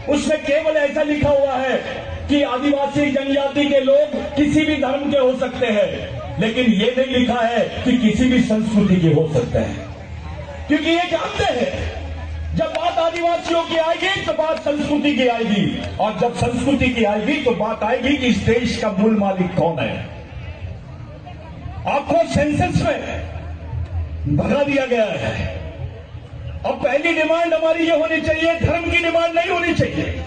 उसमें केवल ऐसा लिखा हुआ है कि आदिवासी जनजाति के लोग किसी भी धर्म के हो सकते हैं, लेकिन ये नहीं लिखा है कि किसी भी संस्कृति के हो सकते हैं। क्योंकि ये जानते हैं जब बात आदिवासियों की आएगी तो बात संस्कृति की आएगी, और जब संस्कृति की आएगी तो बात आएगी कि इस देश का मूल मालिक कौन है। आपको सेंसस में भगा दिया गया है। अब पहली डिमांड हमारी ये होनी चाहिए, धर्म की डिमांड नहीं होनी चाहिए।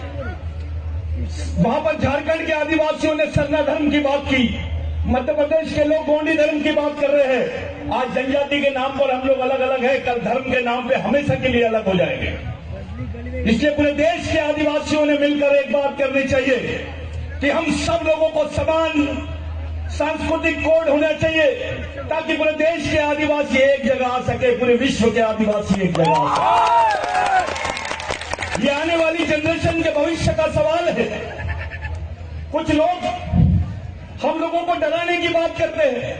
वहां पर झारखंड के आदिवासियों ने सरना धर्म की बात की, मध्य प्रदेश के लोग गोंडी धर्म की बात कर रहे हैं। आज जनजाति के नाम पर हम लोग अलग अलग हैं, कल धर्म के नाम पे हमेशा के लिए अलग हो जाएंगे। इसलिए पूरे देश के आदिवासियों ने मिलकर एक बात करनी चाहिए कि हम सब लोगों को समान सांस्कृतिक कोड होना चाहिए, ताकि पूरे देश के आदिवासी एक जगह आ सके, पूरे विश्व के आदिवासी एक जगह आ सके। ये आने वाली जनरेशन के भविष्य का सवाल है। कुछ लोग हम लोगों को डराने की बात करते हैं।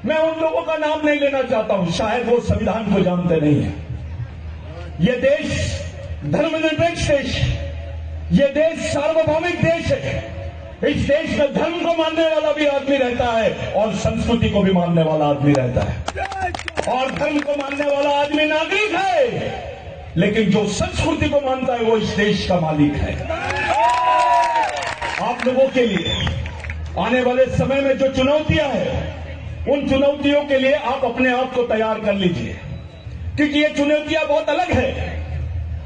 मैं उन लोगों का नाम नहीं लेना चाहता हूं, शायद वो संविधान को जानते नहीं है। ये देश धर्मनिरपेक्ष देश, ये देश सार्वभौमिक देश है। इस देश में धर्म को मानने वाला भी आदमी रहता है और संस्कृति को भी मानने वाला आदमी रहता है, और धर्म को मानने वाला आदमी नागरिक है, लेकिन जो संस्कृति को मानता है वो इस देश का मालिक है। आप लोगों के लिए आने वाले समय में जो चुनौतियां हैं, उन चुनौतियों के लिए आप अपने आप को तैयार कर लीजिए, क्योंकि ये चुनौतियां बहुत अलग है।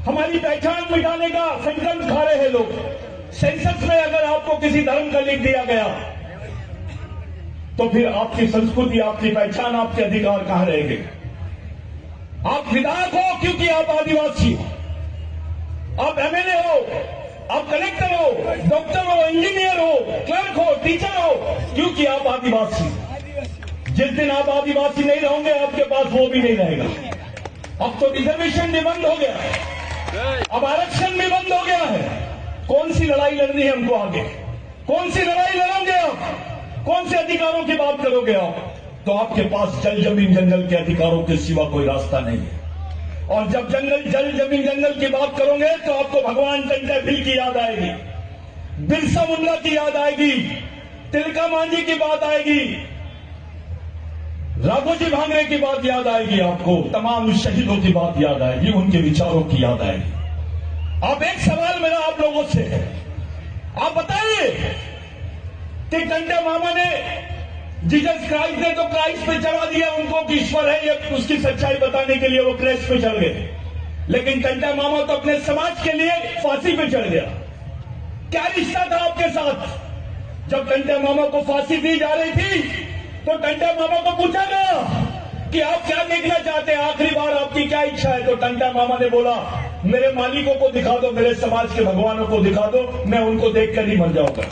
हमारी पहचान मिटाने का संकल्प खा रहे हैं लोग। सेंसस में अगर आपको किसी धर्म का लिख दिया गया तो फिर आपकी संस्कृति, आपकी पहचान, आपके अधिकार कहां रहेंगे? आप विधायक हो क्योंकि आप आदिवासी हो, आप एमएलए हो, आप कलेक्टर हो, डॉक्टर हो, इंजीनियर हो, क्लर्क हो, टीचर हो, क्योंकि आप आदिवासी हो। जिस दिन आप आदिवासी नहीं रहोगे आपके पास वो भी नहीं रहेगा। अब तो रिजर्वेशन भी बंद हो गया, अब आरक्षण भी बंद हो गया है। कौन सी लड़ाई लड़नी है हमको आगे? कौन सी लड़ाई लड़ोगे आप? कौन से अधिकारों की बात करोगे आप? तो आपके पास जल जमीन जंगल के अधिकारों के सिवा कोई रास्ता नहीं है। और जब जल जमीन जंगल की बात करोगे तो आपको भगवान टंडे बिल की याद आएगी, बिरसा मुंडा की याद आएगी, तिलका मांझी की बात आएगी, राघोजी भांगरे की बात याद आएगी, आपको तमाम शहीदों की बात याद आएगी, उनके विचारों की याद आएगी। अब एक सवाल मेरा आप लोगों से है, आप बताइए कि टंडे मामा ने, जीसस क्राइस्ट ने तो क्राइस्ट पे चढ़ा दिया उनको कि ईश्वर है, ये उसकी सच्चाई बताने के लिए वो क्रेस्ट पे चढ़ गए, लेकिन टंडे मामा तो अपने समाज के लिए फांसी पे चढ़ गया। क्या रिश्ता था आपके साथ? जब टंडे मामा को फांसी दी जा रही थी तो टंडे मामा को पूछा गया कि आप क्या देखना चाहते हैं, आखिरी बार आपकी क्या इच्छा है? तो टंडे मामा ने बोला, मेरे मालिकों को दिखा दो, मेरे समाज के भगवानों को दिखा दो, मैं उनको देखकर ही मर जाऊंगा।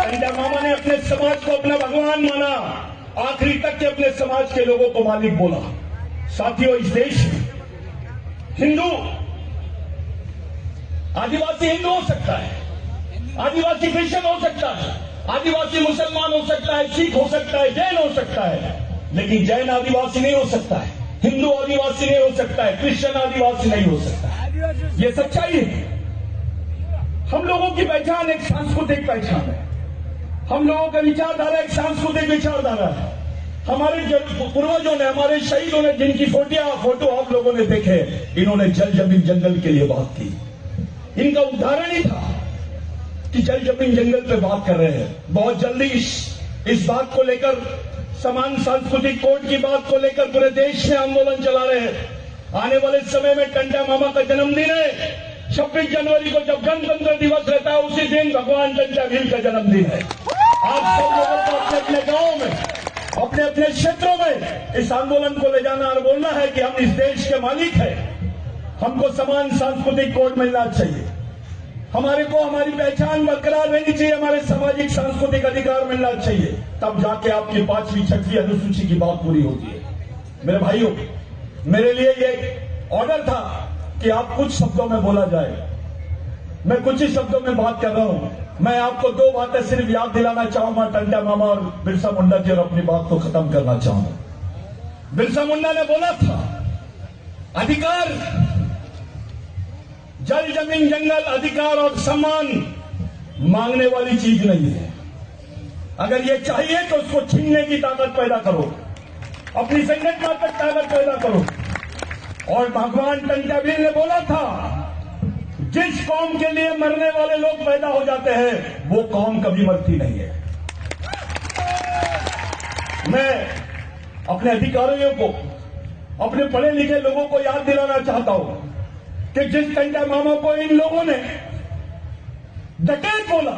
टंडे मामा ने अपने समाज को अपना भगवान माना, आखिरी तक के अपने समाज के लोगों को मालिक बोला। साथियों, इस देश में हिंदू, आदिवासी हिंदू हो सकता है, आदिवासी क्रिश्चियन हो सकता है, आदिवासी मुसलमान हो सकता है, सिख हो सकता है, जैन हो सकता है, लेकिन जैन आदिवासी नहीं हो सकता है, हिंदू आदिवासी नहीं हो सकता है, क्रिश्चियन आदिवासी नहीं हो सकता है। ये सच्चाई है। हम लोगों की पहचान एक सांस्कृतिक पहचान है, हम लोगों का विचारधारा एक सांस्कृतिक विचारधारा है। हमारे पूर्वजों ने, हमारे शहीदों ने, जिनकी फोटो आप लोगों ने देखे, इन्होंने जल जमीन जंगल के लिए बात की। इनका उदाहरण ही था कि जल जमीन जंगल पे बात कर रहे हैं। बहुत जल्दी इस बात को लेकर, समान सांस्कृतिक कोड की बात को लेकर पूरे देश में आंदोलन चला रहे हैं। आने वाले समय में टंडे मामा का जन्मदिन है, 26 जनवरी को जब गणतंत्र दिवस रहता है, उसी दिन भगवान टंडे भील का जन्मदिन है। आप सब लोगों को अपने अपने गांवों में, अपने अपने क्षेत्रों में इस आंदोलन को ले जाना और बोलना है कि हम इस देश के मालिक हैं, हमको समान सांस्कृतिक कोड मिलना चाहिए, हमारे को हमारी पहचान बरकरार रहनी चाहिए, हमारे सामाजिक सांस्कृतिक अधिकार मिलना चाहिए, तब जाके आपकी 5वीं 6वीं अनुसूची की बात पूरी होती है। मेरे भाइयों, मेरे लिए ये ऑर्डर था कि आप कुछ शब्दों में बोला जाए। मैं कुछ ही शब्दों में बात कर रहा हूं। मैं आपको 2 बातें सिर्फ याद दिलाना चाहूंगा, टंडे मामा और बिरसा मुंडा की, और अपनी बात को खत्म करना चाहूंगा। बिरसा मुंडा ने बोला था, अधिकार जल जमीन जंगल अधिकार और सम्मान मांगने वाली चीज नहीं है। अगर ये चाहिए तो उसको छीनने की ताकत पैदा करो, अपनी संगठनात्मक ताकत पैदा करो। और भगवान टंट्याभील ने बोला था, जिस कौम के लिए मरने वाले लोग पैदा हो जाते हैं वो कौम कभी मरती नहीं है। मैं अपने अधिकारियों को, अपने पढ़े लिखे लोगों को याद दिलाना चाहता हूं कि जिस टंट्या मामा को इन लोगों ने डकैत बोला,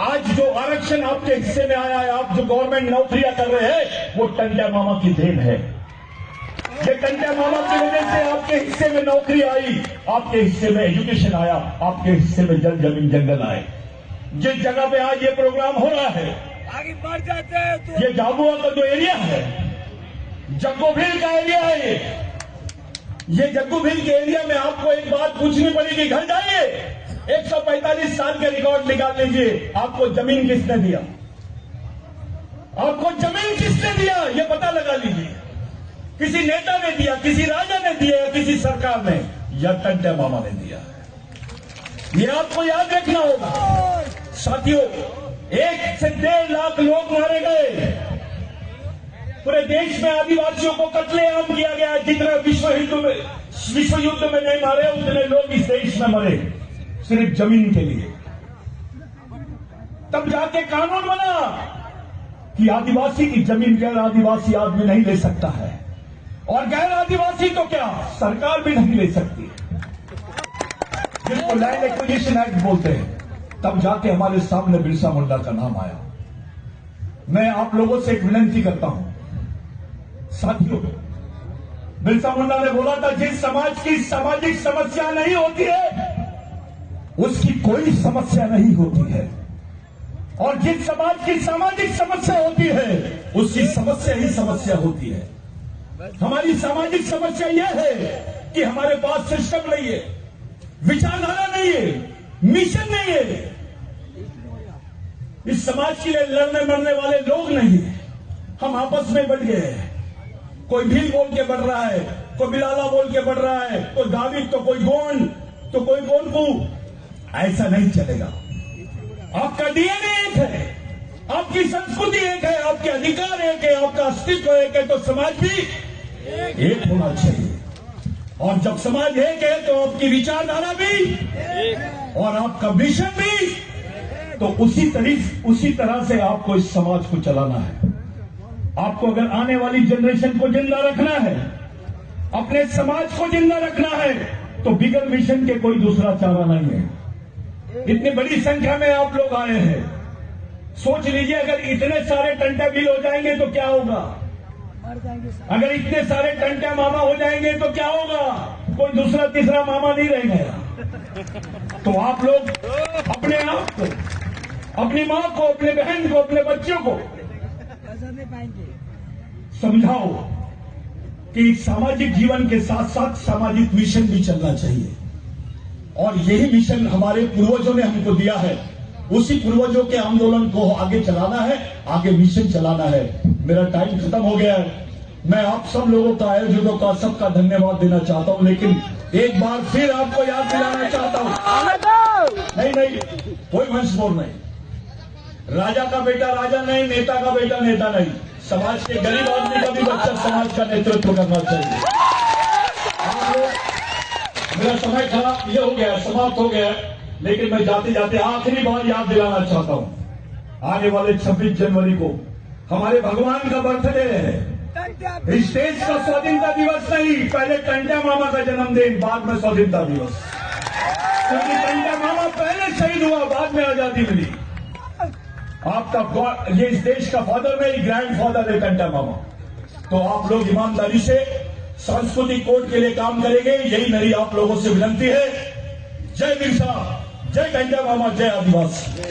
आज जो आरक्षण आपके हिस्से में आया है, आप जो गवर्नमेंट नौकरियां कर रहे हैं, वो टंट्या मामा की देन है। ये टंट्या मामा की वजह से आपके हिस्से में नौकरी आई, आपके हिस्से में एजुकेशन आया, आपके हिस्से में जल जमीन जंगल आए। जिस जगह पे आज ये प्रोग्राम हो रहा है, आगे बढ़ जाते हैं तो ये झाबुआ का जो एरिया है, जग्गूभील का एरिया है, ये जग्गूभील के एरिया में आपको एक बात पूछनी पड़ेगी। घर जाइए, 145 साल के रिकॉर्ड निकाल लीजिए, आपको जमीन किसने दिया, आपको जमीन किसने दिया, ये पता लगा लीजिए। किसी नेता ने दिया, किसी राजा ने दिया, या किसी सरकार ने, या टंट्या मामा ने दिया। ये आपको याद रखना होगा। साथियों, 1 से 1.5 लाख लोग मारे गए। पूरे देश में आदिवासियों को कत्लेआम किया गया। जितना विश्व युद्ध में नहीं मारे, उतने लोग इस देश में मरे सिर्फ जमीन के लिए। तब जाके कानून बना कि आदिवासी की जमीन गैर आदिवासी आदमी नहीं ले सकता है, और गैर आदिवासी तो क्या, सरकार भी नहीं ले सकती, जिसको लैंड एक्विजिशन एक्ट बोलते हैं। तब जाके हमारे सामने बिरसा मुंडा का नाम आया। मैं आप लोगों से एक विनती करता हूं, साथियों, बिरसा मुंडा ने बोला था, जिस समाज की सामाजिक समस्या नहीं होती है उसकी कोई समस्या नहीं होती है, और जिस समाज की सामाजिक समस्या होती है उसकी समस्या ही समस्या होती है। हमारी सामाजिक समस्या यह है कि हमारे पास सिस्टम नहीं है, विचारधारा नहीं है, मिशन नहीं है, इस समाज के लिए लड़ने मरने वाले लोग नहीं है। हम आपस में बढ़ गए हैं, कोई भील बोल के बढ़ रहा है, कोई बिलाला बोल के बढ़ रहा है, कोई गावित तो कोई गोंड तो कोई गोंडू। ऐसा नहीं चलेगा। आपका डीएनए एक है, आपकी संस्कृति एक है, आपके अधिकार एक है, आपका अस्तित्व एक है, तो समाज भी एक होना चाहिए। और जब समाज एक है तो आपकी विचारधारा भी और आपका मिशन भी, तो उसी तरह से आपको इस समाज को चलाना है। आपको अगर आने वाली जनरेशन को जिंदा रखना है, अपने समाज को जिंदा रखना है, तो बिगर मिशन के कोई दूसरा चारा नहीं है। इतनी बड़ी संख्या में आप लोग आए हैं, सोच लीजिए अगर इतने सारे टंट्याभील हो जाएंगे तो क्या होगा, अगर इतने सारे टंट्या मामा हो जाएंगे तो क्या होगा, कोई दूसरा तीसरा मामा नहीं रहेगा। तो आप लोग अपने आप को, अपनी मां को, अपने बहन को, अपने बच्चों को समझाओ कि सामाजिक जीवन के साथ साथ सामाजिक मिशन भी चलना चाहिए। और यही मिशन हमारे पूर्वजों ने हमको दिया है, उसी पूर्वजों के आंदोलन को आगे चलाना है, आगे मिशन चलाना है। मेरा टाइम खत्म हो गया है। मैं आप सब लोगों का, आयोजकों का, सबका धन्यवाद देना चाहता हूं, लेकिन एक बार फिर आपको याद दिलाना चाहता हूं, नहीं, कोई वंशमोर नहीं, राजा का बेटा राजा नहीं, नेता का बेटा नेता नहीं, समाज के गरीब आदमी का भी बच्चा समाज का नेतृत्व करना चाहिए। मेरा समय खराब ये हो गया, समाप्त हो गया, लेकिन मैं जाते जाते आखिरी बार याद दिलाना चाहता हूं, आने वाले 26 जनवरी को हमारे भगवान का बर्थडे है। इस देश का स्वाधीनता दिवस नहीं, पहले टंट्या मामा का जन्मदिन, बाद में स्वाधीनता दिवस, क्योंकि टंट्या मामा पहले शहीद हुआ, बाद में आजादी मिली। आपका ये इस देश का फादर नहीं, ग्रैंडफादर है टंट्या मामा। तो आप लोग ईमानदारी से सांस्कृतिक कोड के लिए काम करेंगे, यही मेरी आप लोगों से विनती है। जय बिरसा, जय टंट्या मामा, जय आदिवासी।